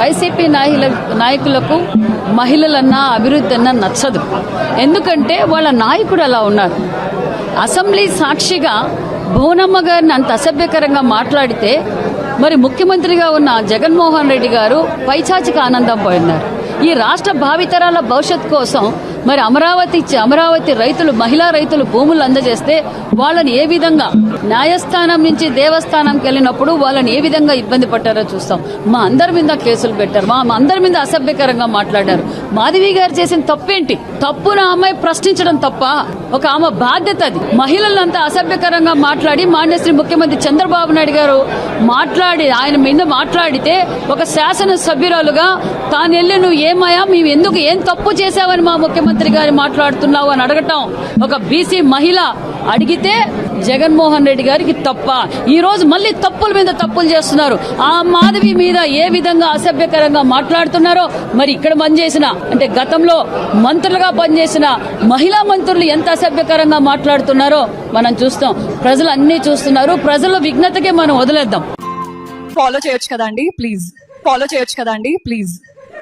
YCP నాయకులకు మహిళలన్నా అభివృద్ధి అన్నా నచ్చదు. ఎందుకంటే వాళ్ళ నాయకుడు అలా ఉన్నారు. అసెంబ్లీ సాక్షిగా భువనమ్మ గారిని అంత అసభ్యకరంగా మాట్లాడితే మరి ముఖ్యమంత్రిగా ఉన్న జగన్మోహన్ రెడ్డి గారు పైచాచిక ఆనందం పోయినారు. ఈ రాష్ట్ర భావితరాల భవిష్యత్ కోసం మరి అమరావతి రైతులు, మహిళా రైతులు భూములు అందజేస్తే వాళ్ళని ఏ విధంగా న్యాయస్థానం నుంచి దేవస్థానంకి వెళ్ళినప్పుడు వాళ్ళని ఏ విధంగా ఇబ్బంది పట్టారో చూస్తాం. మా అందరి మీద కేసులు పెట్టారు, మా అందరి మీద అసభ్యకరంగా మాట్లాడారు. మాధవి గారు చేసిన తప్పేంటి? తప్పును అమ్మాయి ప్రశ్నించడం తప్ప? ఒక ఆమె బాధ్యత అది. మహిళలంతా అసభ్యకరంగా మాట్లాడి మాన్యశ్రీ ముఖ్యమంత్రి చంద్రబాబు నాయుడు గారు ఆయన మీద మాట్లాడితే ఒక శాసనసభ్యురాలుగా తాను వెళ్ళి నువ్వు ఏమయ్యా, మేము ఎందుకు ఏం తప్పు చేశావని మా ముఖ్యమంత్రి గారు మాట్లాడుతున్నావు అని అడగటం ఒక బీసీ మహిళ అడిగితే జగన్మోహన్ రెడ్డి గారికి తప్ప? ఈ రోజు మళ్ళీ తప్పుల మీద తప్పులు చేస్తున్నారు. ఆ మాధవి మీద ఏ విధంగా అసభ్యకరంగా మాట్లాడుతున్నారో మరి ఇక్కడ పనిచేసిన అంటే గతంలో మంత్రులుగా పనిచేసిన మహిళా మంత్రులు ఎంత అసభ్యకరంగా మాట్లాడుతున్నారో మనం చూస్తాం. ప్రజలు అన్ని చూస్తున్నారు. ప్రజల విఘ్నతకే మనం వదిలేద్దాం. ఫాలో చేయొచ్చు కదండి ప్లీజ్.